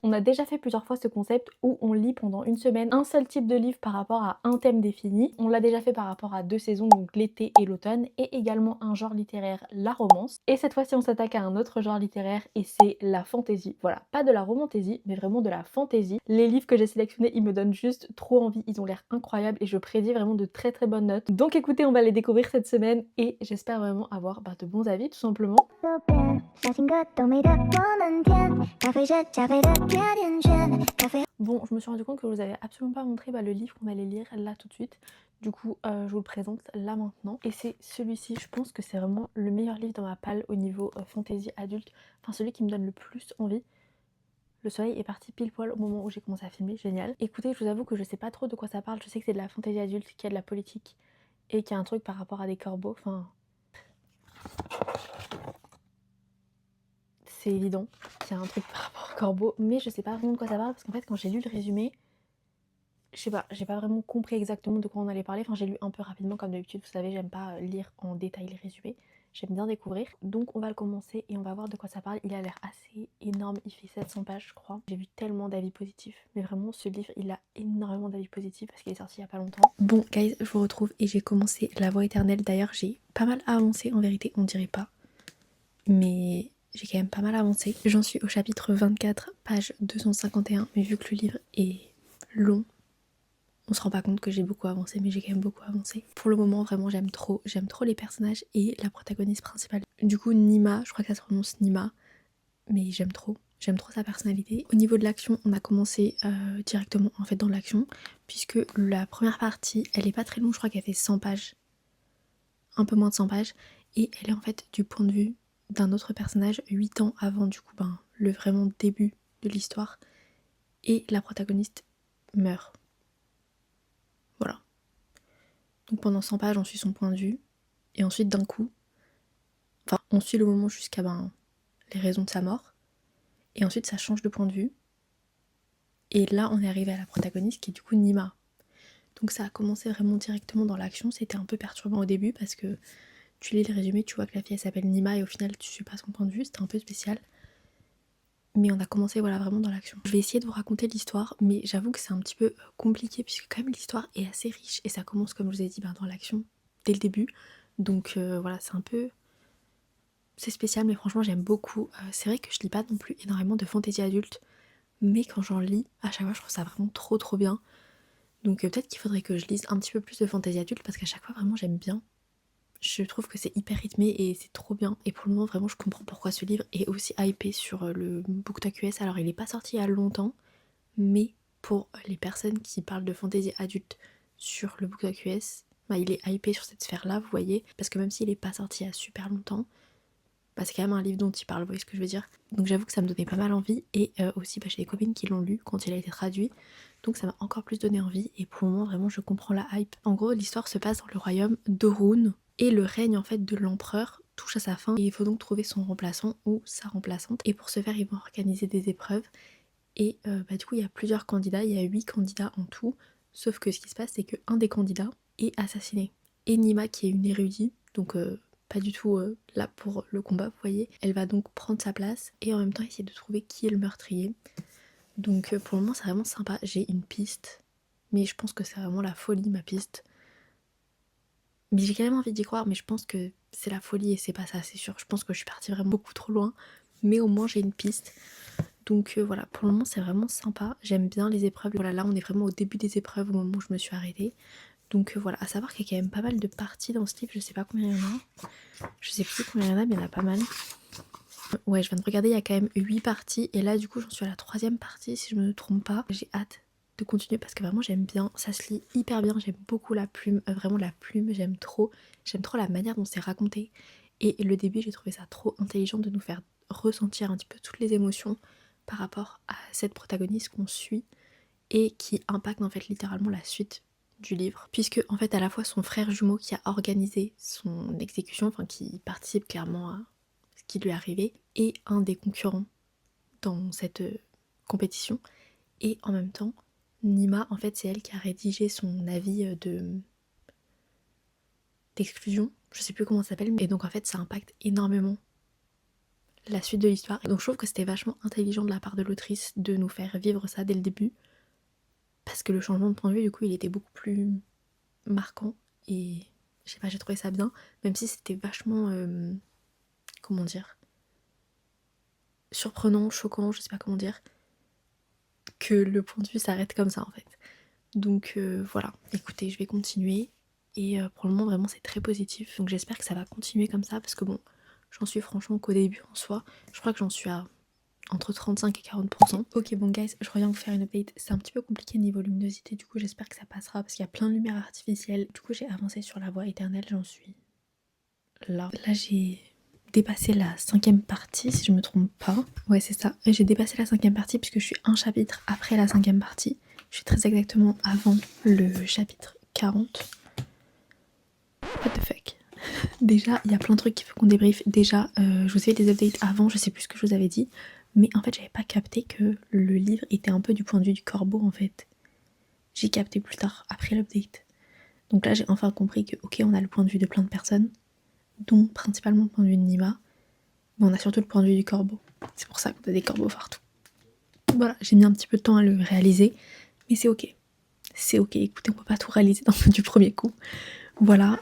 On a déjà fait plusieurs fois ce concept où on lit pendant une semaine un seul type de livre par rapport à un thème défini. On l'a déjà fait par rapport à 2 saisons, donc l'été et l'automne, et également un genre littéraire, la romance. Et cette fois-ci, on s'attaque à un autre genre littéraire et c'est la fantasy. Voilà, pas de la romantaisie, mais vraiment de la fantasy. Les livres que j'ai sélectionnés, ils me donnent juste trop envie, ils ont l'air incroyables et je prédis vraiment de très très bonnes notes. Donc écoutez, on va les découvrir cette semaine et j'espère vraiment avoir de bons avis tout simplement. Bon, je me suis rendu compte que je vous avais absolument pas montré le livre qu'on allait lire là tout de suite. Du coup, je vous le présente là maintenant. Et c'est celui-ci, je pense que c'est vraiment le meilleur livre dans ma palle au niveau fantasy adulte. Enfin, celui qui me donne le plus envie. Le soleil est parti pile poil au moment où j'ai commencé à filmer, génial. Écoutez, je vous avoue que je sais pas trop de quoi ça parle. Je sais que c'est de la fantasy adulte, qu'il y a de la politique et qu'il y a un truc par rapport à des corbeaux. Enfin, c'est évident qu'il y a un truc par rapport aux corbeaux, mais je sais pas vraiment de quoi ça parle parce qu'en fait, quand j'ai lu le résumé, je sais pas, j'ai pas vraiment compris exactement de quoi on allait parler. Enfin, j'ai lu un peu rapidement comme d'habitude, vous savez, j'aime pas lire en détail les résumés. J'aime bien découvrir. Donc on va le commencer et on va voir de quoi ça parle. Il a l'air assez énorme, il fait 700 pages je crois. J'ai vu tellement d'avis positifs. Mais vraiment ce livre, il a énormément d'avis positifs parce qu'il est sorti il y a pas longtemps. Bon guys, je vous retrouve et j'ai commencé La Voix éternelle. D'ailleurs j'ai pas mal avancé en vérité, on dirait pas. Mais j'ai quand même pas mal avancé. J'en suis au chapitre 24, page 251. Mais vu que le livre est long, on se rend pas compte que j'ai beaucoup avancé, mais j'ai quand même beaucoup avancé. Pour le moment, vraiment, j'aime trop les personnages et la protagoniste principale. Du coup, Nima, je crois que ça se prononce Nima, mais j'aime trop sa personnalité. Au niveau de l'action, on a commencé directement en fait dans l'action, puisque la première partie, elle est pas très longue, je crois qu'elle fait 100 pages, un peu moins de 100 pages, et elle est en fait du point de vue d'un autre personnage 8 ans avant du coup le vraiment début de l'histoire, et la protagoniste meurt. Voilà. Donc pendant 100 pages, on suit son point de vue. Et ensuite, d'un coup, on suit le moment jusqu'à les raisons de sa mort. Et ensuite, ça change de point de vue. Et là, on est arrivé à la protagoniste qui est du coup Nima. Donc ça a commencé vraiment directement dans l'action. C'était un peu perturbant au début parce que tu lis le résumé, tu vois que la fille elle s'appelle Nima et au final, tu suis pas son point de vue. C'était un peu spécial. Mais on a commencé vraiment dans l'action. Je vais essayer de vous raconter l'histoire, mais j'avoue que c'est un petit peu compliqué puisque quand même l'histoire est assez riche et ça commence comme je vous ai dit dans l'action dès le début. Donc voilà, c'est spécial, mais franchement j'aime beaucoup. C'est vrai que je lis pas non plus énormément de fantasy adulte, mais quand j'en lis, à chaque fois je trouve ça vraiment trop bien. Donc peut-être qu'il faudrait que je lise un petit peu plus de fantasy adulte parce qu'à chaque fois vraiment j'aime bien. Je trouve que c'est hyper rythmé et c'est trop bien. Et pour le moment vraiment je comprends pourquoi ce livre est aussi hypé sur le BookTok US. Alors il est pas sorti il y a longtemps, mais pour les personnes qui parlent de fantasy adulte sur le BookTok US, il est hypé sur cette sphère là, vous voyez. Parce que même s'il est pas sorti il y a super longtemps, c'est quand même un livre dont il parle, vous voyez ce que je veux dire. Donc j'avoue que ça me donnait pas mal envie et aussi j'ai des copines qui l'ont lu quand il a été traduit, donc ça m'a encore plus donné envie et pour le moment vraiment je comprends la hype. En gros l'histoire se passe dans le royaume d'Orun et le règne en fait de l'empereur touche à sa fin et il faut donc trouver son remplaçant ou sa remplaçante et pour ce faire ils vont organiser des épreuves et du coup il y a plusieurs candidats, il y a 8 candidats en tout, sauf que ce qui se passe c'est qu'un des candidats est assassiné. Et Nima qui est une érudite, donc pas du tout là pour le combat, vous voyez. Elle va donc prendre sa place et en même temps essayer de trouver qui est le meurtrier. Donc pour le moment c'est vraiment sympa, j'ai une piste, mais je pense que c'est vraiment la folie ma piste. Mais j'ai quand même envie d'y croire, mais je pense que c'est la folie et c'est pas ça, c'est sûr. Je pense que je suis partie vraiment beaucoup trop loin, mais au moins j'ai une piste. Donc voilà, pour le moment c'est vraiment sympa, j'aime bien les épreuves. Voilà, là on est vraiment au début des épreuves au moment où je me suis arrêtée. Donc voilà, à savoir qu'il y a quand même pas mal de parties dans ce livre, je sais pas combien il y en a. Je sais plus combien il y en a, mais il y en a pas mal. Ouais, je viens de regarder, il y a quand même 8 parties. Et là, du coup, j'en suis à la 3e partie, si je me trompe pas. J'ai hâte de continuer parce que vraiment, j'aime bien. Ça se lit hyper bien. J'aime beaucoup la plume. Vraiment, la plume, j'aime trop. J'aime trop la manière dont c'est raconté. Et le début, j'ai trouvé ça trop intelligent de nous faire ressentir un petit peu toutes les émotions par rapport à cette protagoniste qu'on suit et qui impacte en fait littéralement la suite du livre, puisque en fait à la fois son frère jumeau qui a organisé son exécution, enfin qui participe clairement à ce qui lui est arrivé, est un des concurrents dans cette compétition, et en même temps Nima en fait c'est elle qui a rédigé son avis d'exclusion, je sais plus comment ça s'appelle, et donc en fait ça impacte énormément la suite de l'histoire. Donc je trouve que c'était vachement intelligent de la part de l'autrice de nous faire vivre ça dès le début. Parce que le changement de point de vue, du coup, il était beaucoup plus marquant. Et je sais pas, j'ai trouvé ça bien. Même si c'était vachement, comment dire, surprenant, choquant, je sais pas comment dire, que le point de vue s'arrête comme ça en fait. Donc voilà, écoutez, je vais continuer. Et pour le moment, vraiment, c'est très positif. Donc j'espère que ça va continuer comme ça. Parce que bon, j'en suis franchement qu'au début en soi. Je crois que j'en suis à entre 35 et 40%. Ok, bon guys, je reviens vous faire une update. C'est un petit peu compliqué niveau luminosité. Du coup, j'espère que ça passera. Parce qu'il y a plein de lumière artificielle. Du coup, j'ai avancé sur la voie éternelle. J'en suis là. Là, j'ai dépassé la 5e partie, si je me trompe pas. Ouais, c'est ça. J'ai dépassé la 5e partie puisque je suis un chapitre après la 5e partie. Je suis très exactement avant le chapitre 40. What the fuck. Déjà, il y a plein de trucs qu'il faut qu'on débriefe. Déjà, je vous ai fait des updates avant, je sais plus ce que je vous avais dit. Mais en fait, j'avais pas capté que le livre était un peu du point de vue du corbeau, en fait. J'ai capté plus tard, après l'update. Donc là, j'ai enfin compris que, ok, on a le point de vue de plein de personnes, dont principalement le point de vue de Nima, mais on a surtout le point de vue du corbeau. C'est pour ça qu'on a des corbeaux partout. Voilà, j'ai mis un petit peu de temps à le réaliser, mais c'est ok. C'est ok, écoutez, on peut pas tout réaliser du premier coup. Voilà,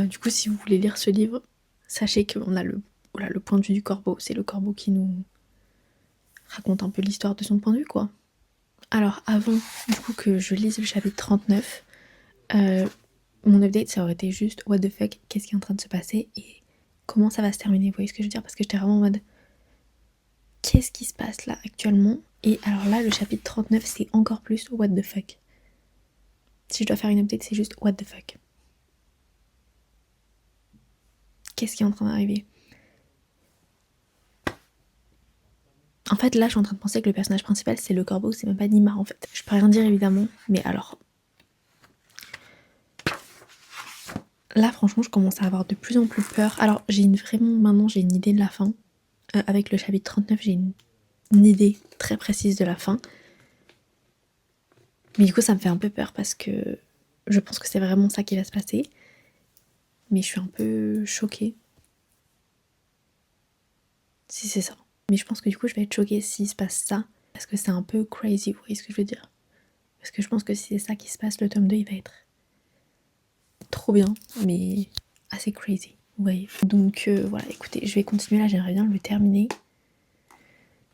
du coup, si vous voulez lire ce livre, sachez qu'on a le point de vue du corbeau. C'est le corbeau qui nous raconte un peu l'histoire de son point de vue, quoi. Alors, avant, du coup, que je lise le chapitre 39, mon update, ça aurait été juste, what the fuck, qu'est-ce qui est en train de se passer et comment ça va se terminer, vous voyez ce que je veux dire? Parce que j'étais vraiment en mode, qu'est-ce qui se passe là, actuellement? Et alors là, le chapitre 39, c'est encore plus, what the fuck. Si je dois faire une update, c'est juste, what the fuck. Qu'est-ce qui est en train d'arriver? En fait, là, je suis en train de penser que le personnage principal, c'est le corbeau, c'est même pas Nima, en fait. Je peux rien dire, évidemment, mais alors... Là, franchement, je commence à avoir de plus en plus peur. Alors, maintenant, j'ai une idée de la fin. Avec le chapitre 39, j'ai une idée très précise de la fin. Mais du coup, ça me fait un peu peur parce que je pense que c'est vraiment ça qui va se passer. Mais je suis un peu choquée. Si c'est ça. Mais je pense que du coup, je vais être choquée s'il se passe ça. Parce que c'est un peu crazy, vous voyez ce que je veux dire? Parce que je pense que si c'est ça qui se passe, le tome 2, il va être trop bien, mais assez crazy, vous voyez. Donc voilà, écoutez, je vais continuer là, j'aimerais bien le terminer.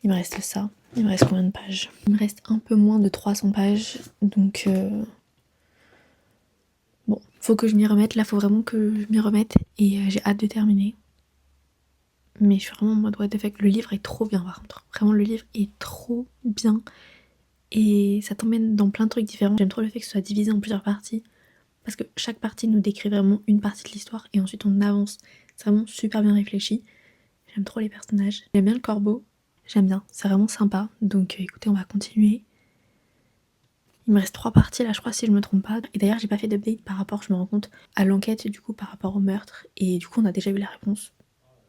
Il me reste ça. Il me reste combien de pages? Il me reste un peu moins de 300 pages, donc bon, faut que je m'y remette. Là, faut vraiment que je m'y remette et j'ai hâte de terminer. Mais je suis vraiment en mode what the fuck. Le livre est trop bien par contre. Vraiment, le livre est trop bien et ça t'emmène dans plein de trucs différents. J'aime trop le fait que ce soit divisé en plusieurs parties parce que chaque partie nous décrit vraiment une partie de l'histoire et ensuite on avance. C'est vraiment super bien réfléchi. J'aime trop les personnages. J'aime bien le corbeau. J'aime bien. C'est vraiment sympa. Donc écoutez, on va continuer. Il me reste 3 parties là, je crois, si je me trompe pas. Et d'ailleurs, j'ai pas fait d'update par rapport, je me rends compte, à l'enquête du coup par rapport au meurtre. Et du coup, on a déjà eu la réponse.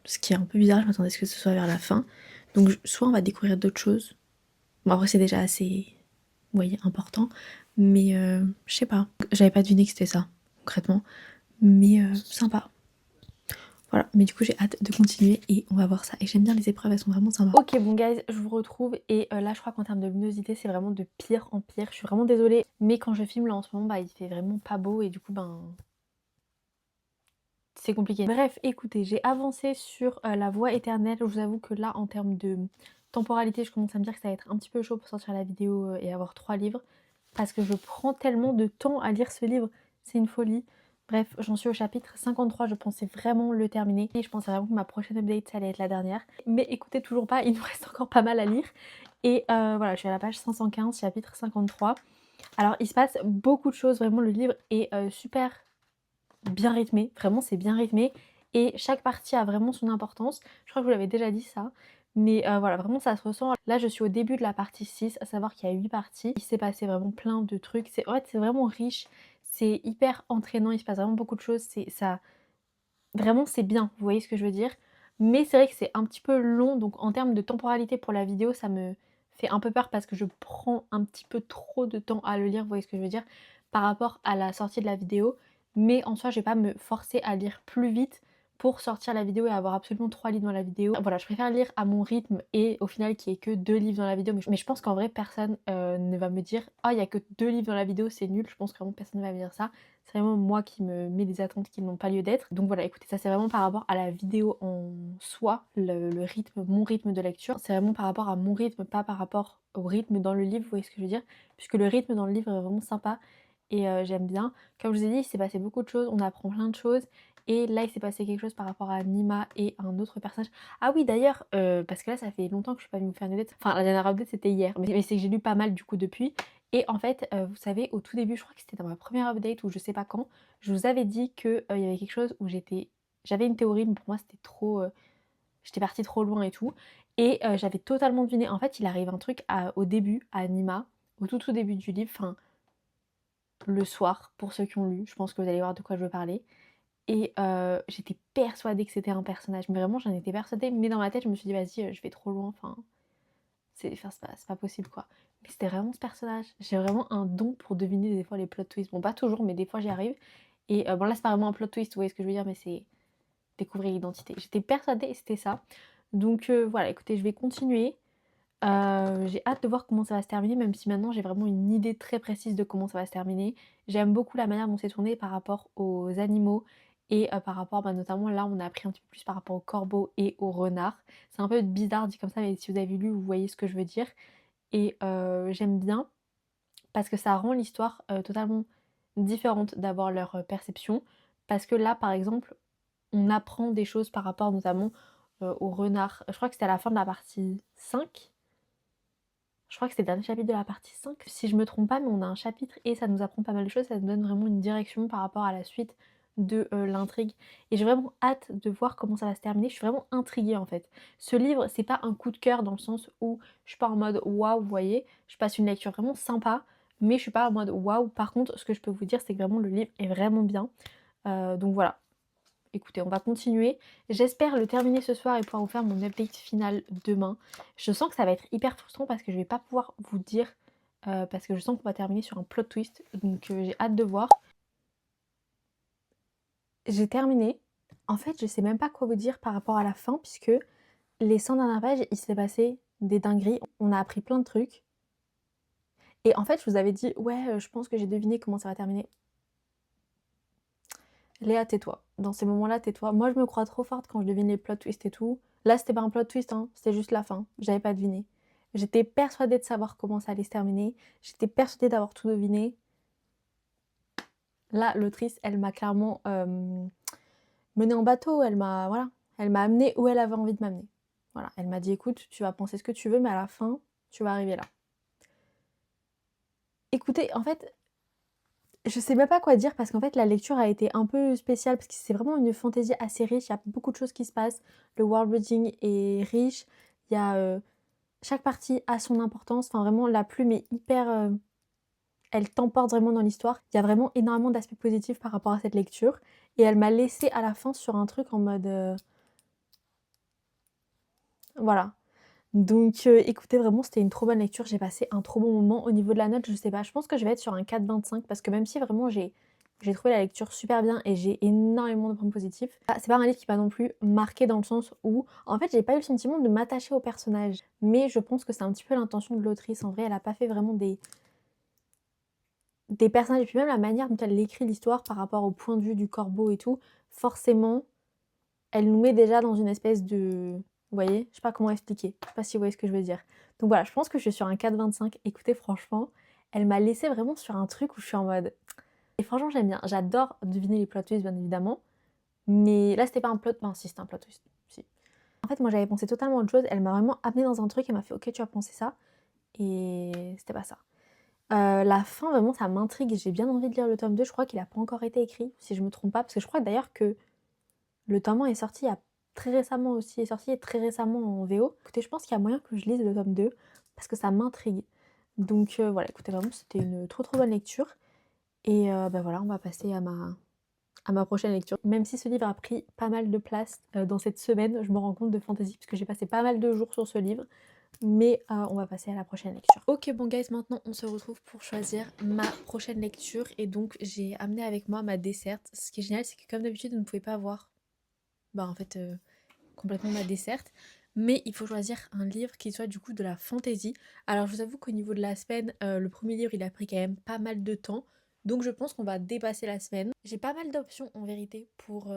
Ce qui est un peu bizarre, je m'attendais à ce que ce soit vers la fin. Donc soit on va découvrir d'autres choses. Bon, après, c'est déjà assez, vous voyez, important. Mais je sais pas. J'avais pas deviné que c'était ça, concrètement. Mais sympa. Voilà, mais du coup j'ai hâte de continuer et on va voir ça. Et j'aime bien les épreuves, elles sont vraiment sympas. Ok bon guys, je vous retrouve et là je crois qu'en termes de luminosité c'est vraiment de pire en pire. Je suis vraiment désolée, mais quand je filme là en ce moment, bah il fait vraiment pas beau et du coup ben c'est compliqué. Bref, écoutez, j'ai avancé sur la voie éternelle. Je vous avoue que là en termes de temporalité, je commence à me dire que ça va être un petit peu chaud pour sortir la vidéo et avoir 3 livres. Parce que je prends tellement de temps à lire ce livre, c'est une folie. Bref, j'en suis au chapitre 53, je pensais vraiment le terminer. Et je pensais vraiment que ma prochaine update, ça allait être la dernière. Mais écoutez, toujours pas, il nous reste encore pas mal à lire. Et voilà, je suis à la page 515, chapitre 53. Alors, il se passe beaucoup de choses, vraiment, le livre est super bien rythmé. Vraiment, c'est bien rythmé. Et chaque partie a vraiment son importance. Je crois que je vous l'avais déjà dit ça. Mais voilà, vraiment ça se ressent. Là, je suis au début de la partie 6, à savoir qu'il y a 8 parties. Il s'est passé vraiment plein de trucs. En fait, c'est vraiment riche. C'est hyper entraînant. Il se passe vraiment beaucoup de choses. Vraiment, c'est bien. Vous voyez ce que je veux dire? Mais c'est vrai que c'est un petit peu long. Donc, en termes de temporalité pour la vidéo, ça me fait un peu peur parce que je prends un petit peu trop de temps à le lire. Vous voyez ce que je veux dire? Par rapport à la sortie de la vidéo. Mais en soi, je vais pas me forcer à lire plus vite pour sortir la vidéo et avoir absolument 3 livres dans la vidéo. Voilà, je préfère lire à mon rythme et au final qu'il y ait que 2 livres dans la vidéo. Mais je pense qu'en vrai personne, ne va me dire: «Ah, il y a que 2 livres dans la vidéo, c'est nul». Je pense que vraiment personne ne va me dire ça. C'est vraiment moi qui me mets des attentes qui n'ont pas lieu d'être. Donc voilà, écoutez, ça c'est vraiment par rapport à la vidéo en soi, le rythme, mon rythme de lecture. C'est vraiment par rapport à mon rythme, pas par rapport au rythme dans le livre, vous voyez ce que je veux dire? Puisque le rythme dans le livre est vraiment sympa et j'aime bien. Comme je vous ai dit, il s'est passé beaucoup de choses, on apprend plein de choses et là il s'est passé quelque chose par rapport à Nima et un autre personnage. Ah oui d'ailleurs, parce que là ça fait longtemps que je suis pas venue vous faire une update. Enfin la dernière update c'était hier, mais c'est que j'ai lu pas mal du coup depuis. Et en fait, vous savez, au tout début, je crois que c'était dans ma première update ou je sais pas quand, je vous avais dit qu'il y avait quelque chose où j'avais une théorie, mais pour moi c'était trop, j'étais partie trop loin et tout. Et j'avais totalement deviné. En fait, il arrive un truc au début, à Nima, au tout début du livre, enfin le soir, pour ceux qui ont lu, je pense que vous allez voir de quoi je veux parler. Et j'étais persuadée que c'était un personnage, mais vraiment j'en étais persuadée, mais dans ma tête je me suis dit: «Vas-y, je vais trop loin, enfin c'est pas possible quoi». Mais c'était vraiment ce personnage. J'ai vraiment un don pour deviner des fois les plot twists. Bon pas toujours, mais des fois j'y arrive. Et bon là c'est pas vraiment un plot twist, vous voyez ce que je veux dire, mais c'est découvrir l'identité. J'étais persuadée et c'était ça. Donc voilà, écoutez, je vais continuer. J'ai hâte de voir comment ça va se terminer, même si maintenant j'ai vraiment une idée très précise de comment ça va se terminer. J'aime beaucoup la manière dont c'est tourné par rapport aux animaux et par rapport, bah, notamment là on a appris un petit peu plus par rapport au corbeau et au renard. C'est un peu bizarre dit comme ça, mais si vous avez lu, vous voyez ce que je veux dire. Et j'aime bien parce que ça rend l'histoire totalement différente d'avoir leur perception. Parce que là, par exemple, on apprend des choses par rapport notamment au renard. Je crois que c'était à la fin de la partie 5. Je crois que c'est le dernier chapitre de la partie 5. Si je me trompe pas, mais on a un chapitre et ça nous apprend pas mal de choses, ça nous donne vraiment une direction par rapport à la suite de l'intrigue. Et j'ai vraiment hâte de voir comment ça va se terminer. Je suis vraiment intriguée en fait. Ce livre, c'est pas un coup de cœur dans le sens où je suis pas en mode waouh, vous voyez. Je passe une lecture vraiment sympa, mais je suis pas en mode waouh. Par contre, ce que je peux vous dire, c'est que vraiment le livre est vraiment bien. Donc voilà. Écoutez, on va continuer. J'espère le terminer ce soir et pouvoir vous faire mon update final demain. Je sens que ça va être hyper frustrant parce que je vais pas pouvoir vous dire, parce que je sens qu'on va terminer sur un plot twist. Donc j'ai hâte de voir. J'ai terminé. En fait, je sais même pas quoi vous dire par rapport à la fin puisque les 100 dernières pages, il s'est passé des dingueries. On a appris plein de trucs. Et en fait, je vous avais dit, ouais, je pense que j'ai deviné comment ça va terminer. Léa, tais-toi. Dans ces moments-là, tais-toi. Moi, je me crois trop forte quand je devine les plot twists et tout. Là, c'était pas un plot twist, hein, c'était juste la fin. J'avais pas deviné. J'étais persuadée de savoir comment ça allait se terminer. J'étais persuadée d'avoir tout deviné. Là, l'autrice, elle m'a clairement menée en bateau. Voilà, elle m'a amenée où elle avait envie de m'amener. Voilà, elle m'a dit, écoute, tu vas penser ce que tu veux, mais à la fin, tu vas arriver là. Écoutez, en fait, je sais même pas quoi dire parce qu'en fait la lecture a été un peu spéciale parce que c'est vraiment une fantaisie assez riche, il y a beaucoup de choses qui se passent, le world building est riche, il y a chaque partie a son importance, enfin vraiment la plume est hyper, elle t'emporte vraiment dans l'histoire, il y a vraiment énormément d'aspects positifs par rapport à cette lecture et elle m'a laissé à la fin sur un truc en mode voilà. Donc écoutez vraiment c'était une trop bonne lecture, j'ai passé un trop bon moment. Au niveau de la note, je sais pas, je pense que je vais être sur un 4,25 parce que même si vraiment j'ai trouvé la lecture super bien et j'ai énormément de points positifs, c'est pas un livre qui m'a non plus marqué dans le sens où en fait j'ai pas eu le sentiment de m'attacher au personnage. Mais je pense que c'est un petit peu l'intention de l'autrice. En vrai, elle a pas fait vraiment des personnages et puis même la manière dont elle écrit l'histoire par rapport au point de vue du corbeau et tout, forcément elle nous met déjà dans une espèce de... Vous voyez? Je sais pas comment expliquer. Je sais pas si vous voyez ce que je veux dire. Donc voilà, je pense que je suis sur un 4,25. Écoutez, franchement, elle m'a laissé vraiment sur un truc où je suis en mode... Et franchement, j'aime bien. J'adore deviner les plot twists, bien évidemment. Mais là, c'était pas un plot... Enfin, si, c'était un plot twist. Si. En fait, moi, j'avais pensé totalement autre chose. Elle m'a vraiment amenée dans un truc. Elle m'a fait, ok, tu as pensé ça. Et c'était pas ça. La fin, vraiment, ça m'intrigue. J'ai bien envie de lire le tome 2. Je crois qu'il a pas encore été écrit, si je me trompe pas. Parce que je crois d'ailleurs que le tome 1 est sorti il y a très récemment aussi, est sorti très récemment en VO. Écoutez, je pense qu'il y a moyen que je lise le tome 2 parce que ça m'intrigue. Donc voilà, écoutez, vraiment, c'était une trop bonne lecture. Et bah voilà, on va passer à ma prochaine lecture. Même si ce livre a pris pas mal de place dans cette semaine, je me rends compte de fantaisie parce que j'ai passé pas mal de jours sur ce livre. Mais on va passer à la prochaine lecture. Ok bon guys, maintenant on se retrouve pour choisir ma prochaine lecture. Et donc j'ai amené avec moi ma desserte. Ce qui est génial, c'est que comme d'habitude, vous ne pouvez pas voir bah, en fait, complètement ma desserte. Mais il faut choisir un livre qui soit du coup de la fantaisie. Alors je vous avoue qu'au niveau de la semaine, le premier livre il a pris quand même pas mal de temps. Donc je pense qu'on va dépasser la semaine. J'ai pas mal d'options en vérité pour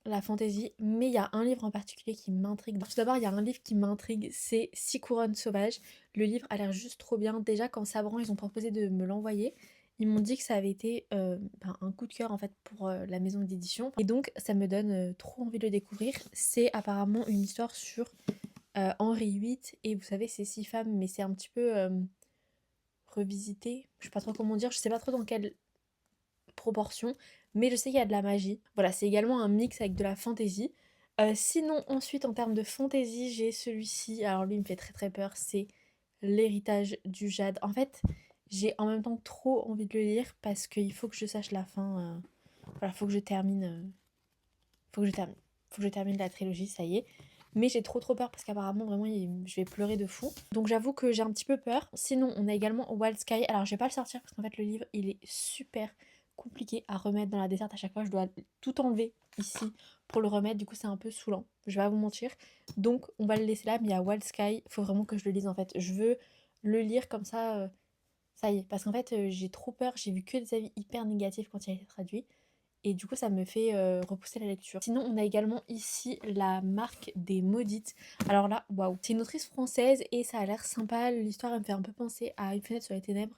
la fantaisie, mais il y a un livre en particulier qui m'intrigue. Tout d'abord, il y a un livre qui m'intrigue, c'est Six couronnes sauvages. Le livre a l'air juste trop bien. Déjà, quand Sabran, ils ont proposé de me l'envoyer, ils m'ont dit que ça avait été un coup de cœur en fait pour la maison d'édition. Et donc, ça me donne trop envie de le découvrir. C'est apparemment une histoire sur Henri VIII, et vous savez, c'est six femmes, mais c'est un petit peu revisité. Je sais pas trop comment dire, je sais pas trop dans quelle proportion, mais je sais qu'il y a de la magie. Voilà, c'est également un mix avec de la fantaisie. Sinon, ensuite, en termes de fantaisie, j'ai celui-ci. Alors lui, il me fait très très peur. C'est L'héritage du Jade. En fait, j'ai en même temps trop envie de le lire parce qu'il faut que je sache la fin. Voilà, faut que je termine. Faut que je termine. Faut que je termine la trilogie, ça y est. Mais j'ai trop trop peur parce qu'apparemment vraiment je vais pleurer de fou. Donc j'avoue que j'ai un petit peu peur. Sinon on a également Wild Sky. Alors je vais pas le sortir parce qu'en fait le livre il est super compliqué à remettre dans la desserte. À chaque fois je dois tout enlever ici pour le remettre. Du coup c'est un peu saoulant. Je vais pas vous mentir. Donc on va le laisser là. Mais il y a Wild Sky. Faut vraiment que je le lise en fait. Je veux le lire comme ça. Ça y est. Parce qu'en fait j'ai trop peur. J'ai vu que des avis hyper négatifs quand il a été traduit. Et du coup, ça me fait repousser la lecture. Sinon, on a également ici La Marque des Maudites. Alors là, waouh, c'est une autrice française et ça a l'air sympa. L'histoire, elle me fait un peu penser à Une fenêtre sur les ténèbres.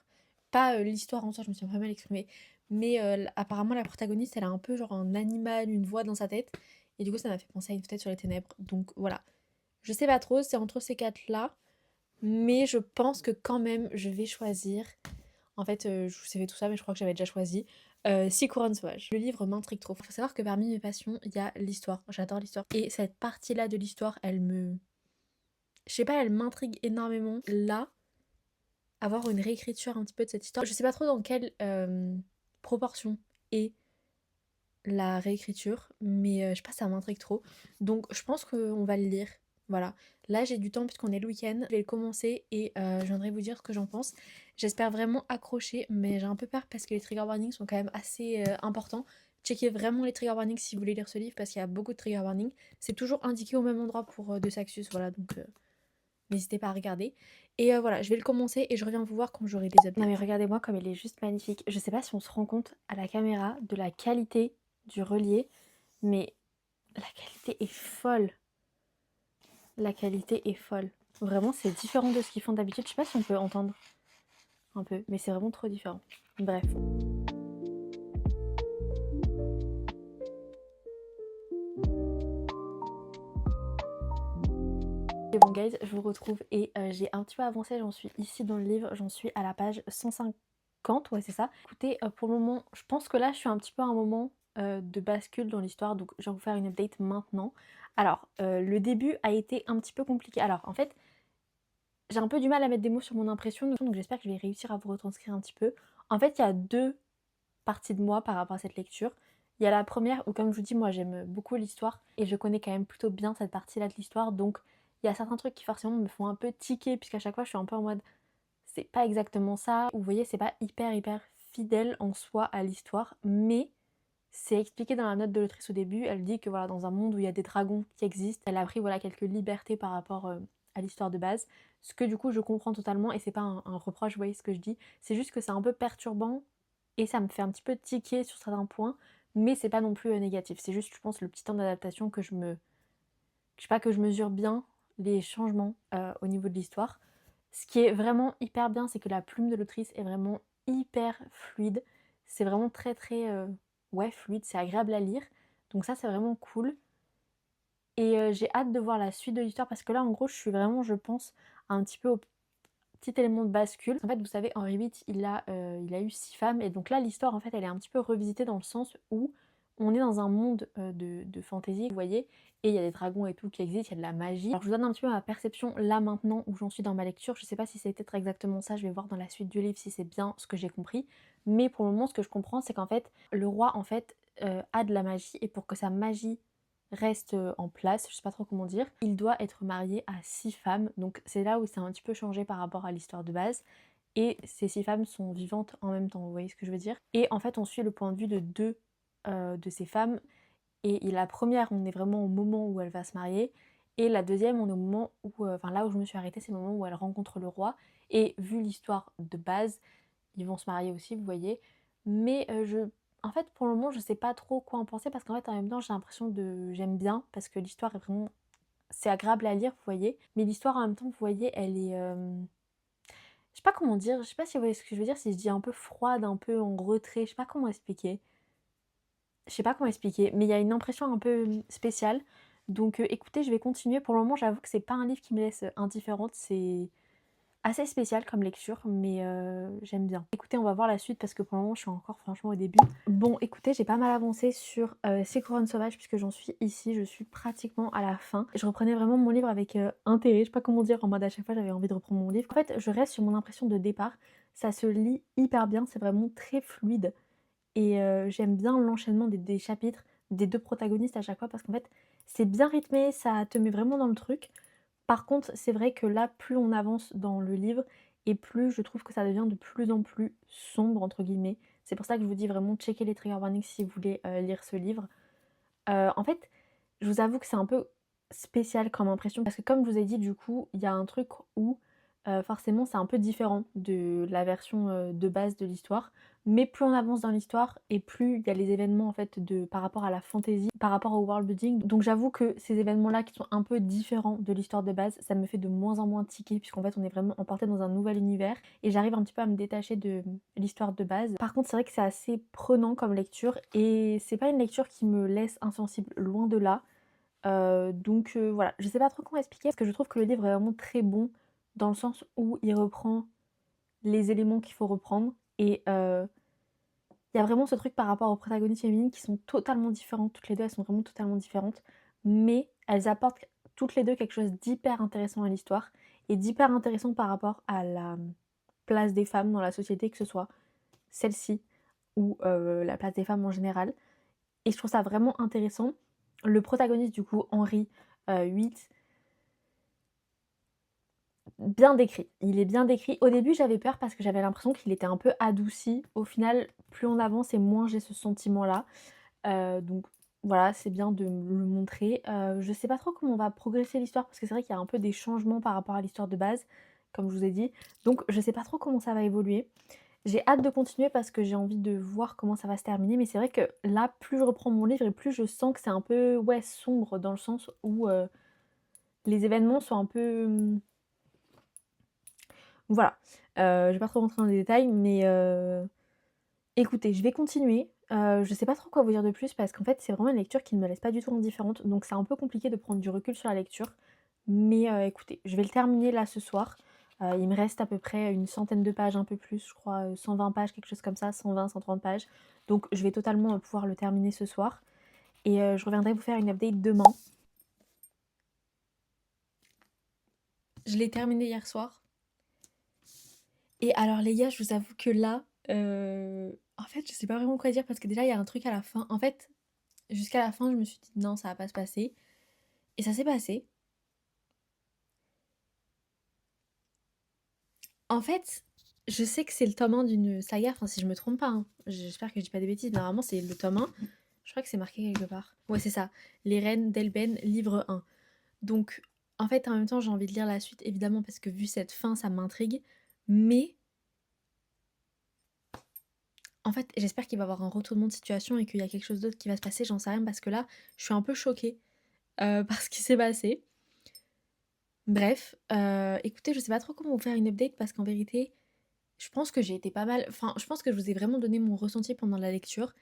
Pas l'histoire en soi, je me suis un peu mal exprimée. Mais apparemment, la protagoniste, elle a un peu genre un animal, une voix dans sa tête. Et du coup, ça m'a fait penser à Une fenêtre sur les ténèbres. Donc voilà. Je sais pas trop, c'est entre ces quatre-là. Mais je pense que quand même, je vais choisir. En fait, je vous savais tout ça, mais je crois que j'avais déjà choisi. Six couronnes sauvages. Le livre m'intrigue trop. Il faut savoir que parmi mes passions, il y a l'histoire. J'adore l'histoire. Et cette partie-là de l'histoire, elle me. Je sais pas, elle m'intrigue énormément. Là, avoir une réécriture un petit peu de cette histoire. Je sais pas trop dans quelle proportion est la réécriture, mais je sais pas, ça m'intrigue trop. Donc je pense qu'on va le lire. Voilà. Là, j'ai du temps puisqu'on est le week-end. Je vais le commencer et je viendrai vous dire ce que j'en pense. J'espère vraiment accrocher, mais j'ai un peu peur parce que les trigger warnings sont quand même assez importants. Checkez vraiment les trigger warnings si vous voulez lire ce livre parce qu'il y a beaucoup de trigger warnings. C'est toujours indiqué au même endroit pour De Saxus, voilà, donc n'hésitez pas à regarder. Et voilà, je vais le commencer et je reviens vous voir quand j'aurai des updates. Non mais regardez-moi comme il est juste magnifique. Je sais pas si on se rend compte à la caméra de la qualité du relié, mais la qualité est folle. La qualité est folle. Vraiment, c'est différent de ce qu'ils font d'habitude. Je sais pas si on peut entendre un peu, mais c'est vraiment trop différent. Bref. Et bon guys, je vous retrouve et j'ai un petit peu avancé, j'en suis ici dans le livre, j'en suis à la page 150, ouais c'est ça. Écoutez, pour le moment, je pense que là je suis un petit peu à un moment de bascule dans l'histoire, donc je vais vous faire une update maintenant. Alors, le début a été un petit peu compliqué. Alors en fait, j'ai un peu du mal à mettre des mots sur mon impression, donc j'espère que je vais réussir à vous retranscrire un petit peu. En fait, il y a deux parties de moi par rapport à cette lecture. Il y a la première où, comme je vous dis, moi j'aime beaucoup l'histoire et je connais quand même plutôt bien cette partie-là de l'histoire, donc il y a certains trucs qui forcément me font un peu tiquer, puisqu'à chaque fois je suis un peu en mode c'est pas exactement ça, ou vous voyez, c'est pas hyper fidèle en soi à l'histoire, mais c'est expliqué dans la note de l'autrice au début. Elle dit que voilà, dans un monde où il y a des dragons qui existent, elle a pris voilà quelques libertés par rapport à l'histoire de base. Ce que du coup je comprends totalement et c'est pas un reproche, vous voyez ce que je dis. C'est juste que c'est un peu perturbant et ça me fait un petit peu tiquer sur certains points, mais c'est pas non plus négatif. C'est juste, je pense, le petit temps d'adaptation que je sais pas, que je mesure bien les changements au niveau de l'histoire. Ce qui est vraiment hyper bien, c'est que la plume de l'autrice est vraiment hyper fluide. C'est vraiment très ouais, fluide, c'est agréable à lire. Donc ça, c'est vraiment cool. Et j'ai hâte de voir la suite de l'histoire parce que là, en gros, je suis vraiment, je pense, un petit peu au petit élément de bascule. En fait, vous savez, Henri VIII, il a eu six femmes. Et donc là, l'histoire, en fait, elle est un petit peu revisitée dans le sens où on est dans un monde de fantasy, vous voyez, et il y a des dragons et tout qui existent, il y a de la magie. Alors je vous donne un petit peu ma perception là maintenant où j'en suis dans ma lecture. Je sais pas si c'est peut-être exactement ça, je vais voir dans la suite du livre si c'est bien ce que j'ai compris. Mais pour le moment, ce que je comprends, c'est qu'en fait, le roi, en fait, a de la magie, et pour que sa magie reste en place, je sais pas trop comment dire, il doit être marié à six femmes. Donc c'est là où c'est un petit peu changé par rapport à l'histoire de base. Et ces six femmes sont vivantes en même temps, vous voyez ce que je veux dire. Et en fait, on suit le point de vue de deux de ces femmes. Et la première, on est vraiment au moment où elle va se marier. Et la deuxième, on est au moment où, enfin là où je me suis arrêtée, c'est le moment où elle rencontre le roi. Et vu l'histoire de base, ils vont se marier aussi, vous voyez. Mais en fait, pour le moment, je sais pas trop quoi en penser parce qu'en fait, en même temps, j'ai l'impression de, j'aime bien parce que l'histoire est vraiment, c'est agréable à lire, vous voyez. Mais l'histoire, en même temps, vous voyez, elle est, je sais pas comment dire, je sais pas si vous voyez ce que je veux dire, si je dis un peu froide, un peu en retrait, je sais pas comment expliquer. Je sais pas comment expliquer, mais il y a une impression un peu spéciale. Donc écoutez, je vais continuer. Pour le moment, j'avoue que c'est pas un livre qui me laisse indifférente. C'est assez spécial comme lecture, mais j'aime bien. Écoutez, on va voir la suite parce que pour le moment, je suis encore franchement au début. Bon, écoutez, j'ai pas mal avancé sur Ces couronnes sauvages puisque j'en suis ici. Je suis pratiquement à la fin. Je reprenais vraiment mon livre avec intérêt. Je sais pas comment dire, en mode à chaque fois, j'avais envie de reprendre mon livre. En fait, je reste sur mon impression de départ. Ça se lit hyper bien. C'est vraiment très fluide. Et j'aime bien l'enchaînement des chapitres, des 2 protagonistes à chaque fois parce qu'en fait, c'est bien rythmé, ça te met vraiment dans le truc. Par contre, c'est vrai que là, plus on avance dans le livre et plus je trouve que ça devient de plus en plus «sombre» entre guillemets. C'est pour ça que je vous dis vraiment checker les trigger warnings si vous voulez, lire ce livre. En fait, je vous avoue que c'est un peu spécial comme impression parce que comme je vous ai dit, du coup, il y a un truc où, forcément c'est un peu différent de la version, de base de l'histoire. Mais plus on avance dans l'histoire et plus il y a les événements en fait de par rapport à la fantasy, par rapport au world building. Donc j'avoue que ces événements-là qui sont un peu différents de l'histoire de base, ça me fait de moins en moins tiquer puisqu'en fait on est vraiment emporté dans un nouvel univers et j'arrive un petit peu à me détacher de l'histoire de base. Par contre, c'est vrai que c'est assez prenant comme lecture et c'est pas une lecture qui me laisse insensible, loin de là. Donc voilà, je sais pas trop comment expliquer parce que je trouve que le livre est vraiment très bon dans le sens où il reprend les éléments qu'il faut reprendre et il y a vraiment ce truc par rapport aux protagonistes féminines qui sont totalement différentes. Toutes les 2 elles sont vraiment totalement différentes, mais elles apportent toutes les 2 quelque chose d'hyper intéressant à l'histoire et d'hyper intéressant par rapport à la place des femmes dans la société, que ce soit celle-ci ou la place des femmes en général. Et je trouve ça vraiment intéressant. Le protagoniste du coup, Henri, 8, bien décrit. Il est bien décrit. Au début, j'avais peur parce que j'avais l'impression qu'il était un peu adouci. Au final, plus on avance et moins j'ai ce sentiment-là. Donc voilà, c'est bien de me le montrer. Je sais pas trop comment on va progresser l'histoire parce que c'est vrai qu'il y a un peu des changements par rapport à l'histoire de base, comme je vous ai dit. Donc je sais pas trop comment ça va évoluer. J'ai hâte de continuer parce que j'ai envie de voir comment ça va se terminer, mais c'est vrai que là, plus je reprends mon livre et plus je sens que c'est un peu, ouais, sombre dans le sens où, les événements sont un peu, voilà. Je vais pas trop rentrer dans les détails, mais écoutez, je vais continuer. Je sais pas trop quoi vous dire de plus parce qu'en fait, c'est vraiment une lecture qui ne me laisse pas du tout indifférente, donc c'est un peu compliqué de prendre du recul sur la lecture. Mais écoutez, je vais le terminer là ce soir. Il me reste à peu près une centaine de pages, un peu plus, je crois, 120 pages, quelque chose comme ça, 120-130 pages. Donc je vais totalement pouvoir le terminer ce soir. Et je reviendrai vous faire une update demain. Je l'ai terminé hier soir. Et alors les gars, je vous avoue que là, en fait, je sais pas vraiment quoi dire parce que déjà, il y a un truc à la fin. En fait, jusqu'à la fin, je me suis dit non, ça va pas se passer. Et ça s'est passé. En fait, je sais que c'est le tome 1 d'une saga, enfin si je me trompe pas, hein. J'espère que je dis pas des bêtises, mais normalement c'est le tome 1. Je crois que c'est marqué quelque part. Ouais, c'est ça. Les Reines d'Elben, livre 1. Donc, en fait, en même temps, j'ai envie de lire la suite, évidemment, parce que vu cette fin, ça m'intrigue. Mais, en fait, j'espère qu'il va y avoir un retournement de situation et qu'il y a quelque chose d'autre qui va se passer, j'en sais rien, parce que là, je suis un peu choquée par ce qui s'est passé. Bref, écoutez, je sais pas trop comment vous faire une update, parce qu'en vérité, je pense que j'ai été pas mal, enfin, je pense que je vous ai vraiment donné mon ressenti pendant la lecture.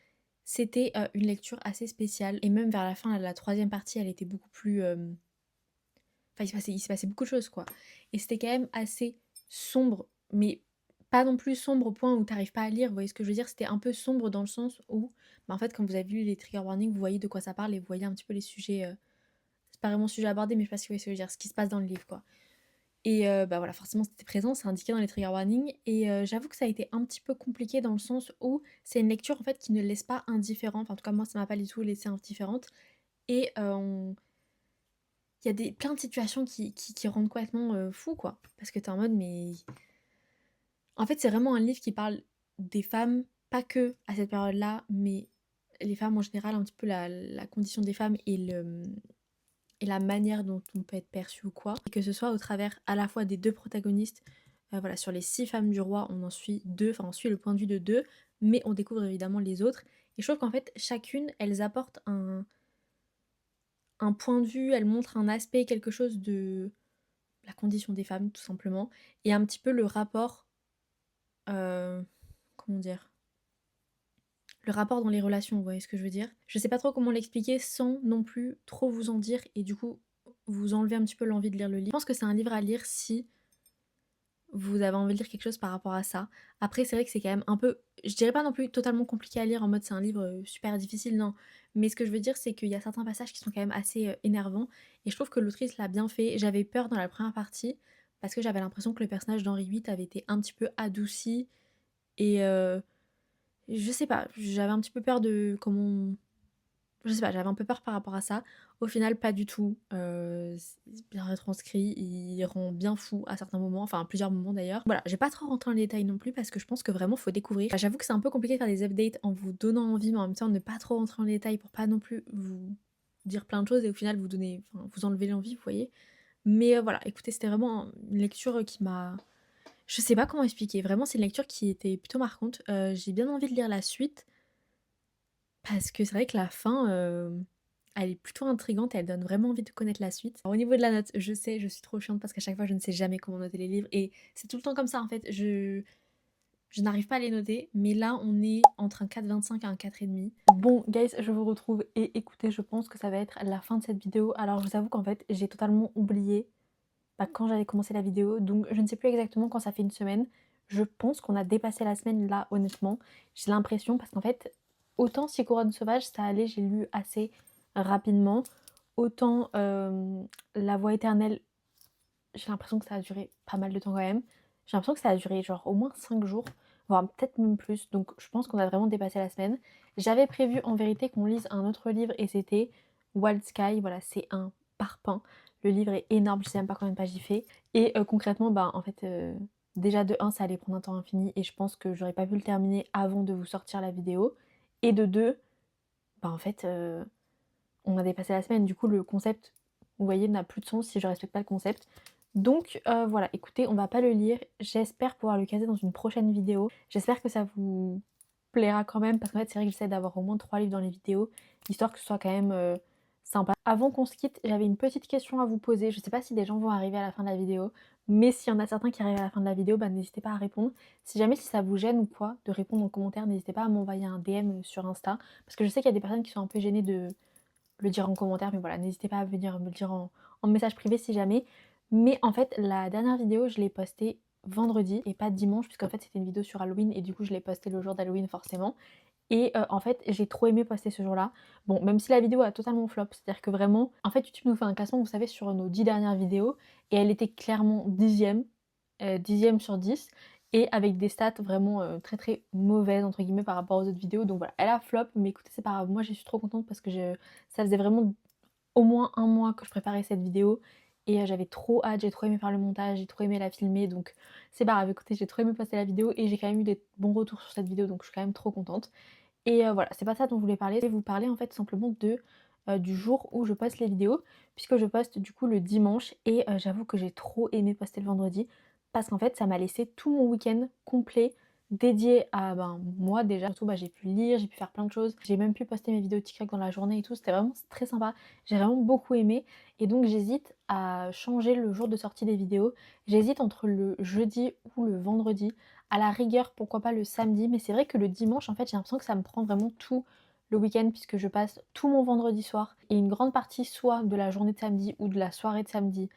C'était, une lecture assez spéciale et même vers la fin, la 3e partie, elle était beaucoup plus, enfin, il s'est passé beaucoup de choses, quoi. Et c'était quand même assez sombre, mais pas non plus sombre au point où t'arrives pas à lire, vous voyez ce que je veux dire? C'était un peu sombre dans le sens où, bah, en fait, quand vous avez lu les trigger warnings, vous voyez de quoi ça parle et vous voyez un petit peu les sujets, c'est pas vraiment sujet abordé, mais je sais pas si vous voyez ce que je veux dire, ce qui se passe dans le livre, quoi. Et bah, voilà, forcément c'était présent, c'est indiqué dans les trigger warnings et j'avoue que ça a été un petit peu compliqué dans le sens où c'est une lecture, en fait, qui ne laisse pas indifférent, enfin, en tout cas, moi, ça m'a pas du tout laissée indifférente et on il y a plein de situations qui rendent complètement, fou, quoi. Parce que t'es en mode mais en fait, c'est vraiment un livre qui parle des femmes, pas que à cette période-là, mais les femmes en général, un petit peu la condition des femmes et la manière dont on peut être perçu ou quoi. Et que ce soit au travers à la fois des 2 protagonistes, voilà, sur les 6 femmes du roi, on en suit 2, enfin on suit le point de vue de 2, mais on découvre évidemment les autres. Et je trouve qu'en fait, chacune, elles apportent un point de vue, elles montrent un aspect, quelque chose de la condition des femmes, tout simplement, et un petit peu le rapport, comment dire? Le rapport dans les relations, vous voyez ce que je veux dire? Je sais pas trop comment l'expliquer sans non plus trop vous en dire et du coup, vous enlever un petit peu l'envie de lire le livre. Je pense que c'est un livre à lire si vous avez envie de lire quelque chose par rapport à ça. Après, c'est vrai que c'est quand même un peu, je dirais pas non plus totalement compliqué à lire en mode c'est un livre, super difficile, non. Mais ce que je veux dire, c'est qu'il y a certains passages qui sont quand même assez, énervants et je trouve que l'autrice l'a bien fait. J'avais peur dans la première partie parce que j'avais l'impression que le personnage d'Henri VIII avait été un petit peu adouci et je sais pas, j'avais un petit peu peur de comment, je sais pas, j'avais un peu peur par rapport à ça. Au final, pas du tout. C'est bien retranscrit, il rend bien fou à certains moments, enfin à plusieurs moments d'ailleurs. Voilà, j'ai pas trop rentré dans les détails non plus parce que je pense que vraiment faut découvrir. Bah, j'avoue que c'est un peu compliqué de faire des updates en vous donnant envie, mais en même temps ne pas trop rentrer dans les détails pour pas non plus vous dire plein de choses et au final vous donner, enfin vous enlever l'envie, vous voyez. Mais voilà, écoutez, c'était vraiment une lecture qui m'a, je sais pas comment expliquer. Vraiment, c'est une lecture qui était plutôt marquante. J'ai bien envie de lire la suite. Parce que c'est vrai que la fin, elle est plutôt intrigante et elle donne vraiment envie de connaître la suite. Alors, au niveau de la note, je sais, je suis trop chiante parce qu'à chaque fois, je ne sais jamais comment noter les livres et c'est tout le temps comme ça en fait. Je n'arrive pas à les noter, mais là, on est entre un 4,25 et un 4,5. Bon, guys, je vous retrouve et écoutez, je pense que ça va être la fin de cette vidéo. Alors, je vous avoue qu'en fait, j'ai totalement oublié quand j'avais commencé la vidéo, donc je ne sais plus exactement quand ça fait une semaine. Je pense qu'on a dépassé la semaine là, honnêtement. J'ai l'impression parce qu'en fait, autant si Couronne Sauvage, ça allait, j'ai lu assez rapidement. Autant La Voix éternelle, j'ai l'impression que ça a duré pas mal de temps quand même. J'ai l'impression que ça a duré genre au moins 5 jours, voire peut-être même plus. Donc je pense qu'on a vraiment dépassé la semaine. J'avais prévu en vérité qu'on lise un autre livre et c'était Wild Sky. Voilà, c'est un parpaing. Le livre est énorme, je sais même pas combien de pages il fait. Et concrètement, bah en fait, déjà de un ça allait prendre un temps infini et je pense que j'aurais pas pu le terminer avant de vous sortir la vidéo. Et de 2, bah en fait, on a dépassé la semaine. Du coup, le concept, vous voyez, n'a plus de sens si je respecte pas le concept. Donc voilà, écoutez, on va pas le lire. J'espère pouvoir le caser dans une prochaine vidéo. J'espère que ça vous plaira quand même, parce qu'en fait, c'est vrai que j'essaie d'avoir au moins 3 livres dans les vidéos, histoire que ce soit quand même sympa. Avant qu'on se quitte, j'avais une petite question à vous poser. Je sais pas si des gens vont arriver à la fin de la vidéo, mais s'il y en a certains qui arrivent à la fin de la vidéo, bah, n'hésitez pas à répondre. Si jamais si ça vous gêne ou quoi de répondre en commentaire, n'hésitez pas à m'envoyer un DM sur Insta, parce que je sais qu'il y a des personnes qui sont un peu gênées de le dire en commentaire, mais voilà, n'hésitez pas à venir me le dire en message privé si jamais. Mais en fait, la dernière vidéo, je l'ai postée vendredi et pas dimanche, puisqu'en fait c'était une vidéo sur Halloween et du coup je l'ai postée le jour d'Halloween forcément. Et en fait, j'ai trop aimé poster ce jour-là. Bon, même si la vidéo a totalement flop, c'est-à-dire que vraiment, en fait, YouTube nous fait un classement, vous savez, sur nos 10 dernières vidéos, et elle était clairement 10e, 10e sur 10, et avec des stats vraiment très très mauvaises, entre guillemets, par rapport aux autres vidéos. Donc voilà, elle a flop, mais écoutez, c'est pas grave. Moi, je suis trop contente parce que ça faisait vraiment au moins un mois que je préparais cette vidéo, et j'avais trop hâte, j'ai trop aimé faire le montage, j'ai trop aimé la filmer, donc c'est pas grave. Écoutez, j'ai trop aimé poster la vidéo, et j'ai quand même eu des bons retours sur cette vidéo, donc je suis quand même trop contente. Et voilà, c'est pas ça dont je voulais parler. Je voulais vous parler en fait simplement du jour où je poste les vidéos, puisque je poste du coup le dimanche et j'avoue que j'ai trop aimé poster le vendredi parce qu'en fait ça m'a laissé tout mon week-end complet dédié à moi déjà. Surtout j'ai pu lire, j'ai pu faire plein de choses. J'ai même pu poster mes vidéos TikTok dans la journée et tout. C'était vraiment très sympa. J'ai vraiment beaucoup aimé et donc j'hésite à changer le jour de sortie des vidéos. J'hésite entre le jeudi ou le vendredi. À la rigueur, pourquoi pas le samedi, mais c'est vrai que le dimanche, en fait, j'ai l'impression que ça me prend vraiment tout le week-end puisque je passe tout mon vendredi soir et une grande partie soit de la journée de samedi ou de la soirée de samedi.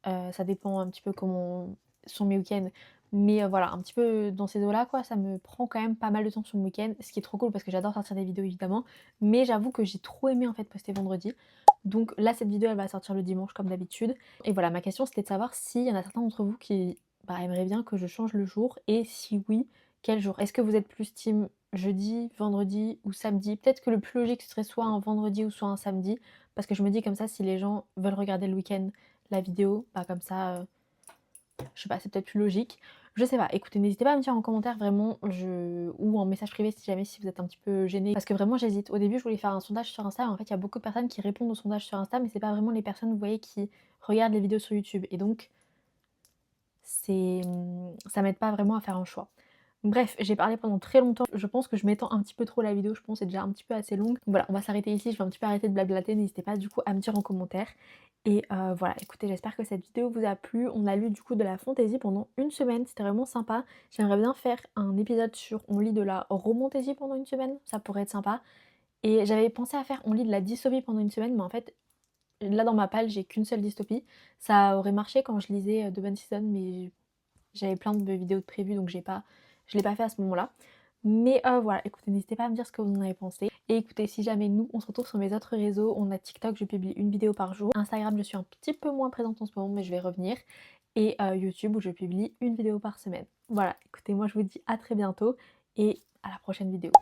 Ça dépend un petit peu comment sont mes week-ends. Mais voilà, un petit peu dans ces eaux-là, quoi, ça me prend quand même pas mal de temps sur le week-end, ce qui est trop cool parce que j'adore sortir des vidéos évidemment. Mais j'avoue que j'ai trop aimé en fait poster vendredi. Donc là, cette vidéo, elle va sortir le dimanche comme d'habitude. Et voilà, ma question c'était de savoir s'il y en a certains d'entre vous qui aimeraient bien que je change le jour. Et si oui, quel jour? Est-ce que vous êtes plus team jeudi, vendredi ou samedi? Peut-être que le plus logique ce serait soit un vendredi ou soit un samedi. Parce que je me dis comme ça, si les gens veulent regarder le week-end la vidéo, comme ça, je sais pas, c'est peut-être plus logique. Je sais pas, écoutez, n'hésitez pas à me dire en commentaire vraiment ou en message privé si vous êtes un petit peu gêné. Parce que vraiment j'hésite. Au début je voulais faire un sondage sur Insta, mais en fait il y a beaucoup de personnes qui répondent au sondage sur Insta, mais c'est pas vraiment les personnes, vous voyez, qui regardent les vidéos sur YouTube. Et donc ça m'aide pas vraiment à faire un choix. Bref, j'ai parlé pendant très longtemps. Je pense que je m'étends un petit peu trop la vidéo, je pense, c'est déjà un petit peu assez longue. Donc voilà, on va s'arrêter ici, je vais un petit peu arrêter de blablater. N'hésitez pas du coup à me dire en commentaire. Et voilà, écoutez, j'espère que cette vidéo vous a plu. On a lu du coup de la fantaisie pendant une semaine, c'était vraiment sympa. J'aimerais bien faire un épisode sur on lit de la romantaisie pendant une semaine, ça pourrait être sympa. Et j'avais pensé à faire on lit de la dystopie pendant une semaine, mais en fait, là dans ma palle, j'ai qu'une seule dystopie. Ça aurait marché quand je lisais The Bone Season, mais j'avais plein de vidéos de prévues, donc je l'ai pas fait à ce moment-là. Mais voilà, écoutez, n'hésitez pas à me dire ce que vous en avez pensé. Et écoutez, si jamais nous, on se retrouve sur mes autres réseaux, on a TikTok, je publie une vidéo par jour. Instagram, je suis un petit peu moins présente en ce moment, mais je vais revenir. Et YouTube, où je publie une vidéo par semaine. Voilà, écoutez, moi je vous dis à très bientôt et à la prochaine vidéo.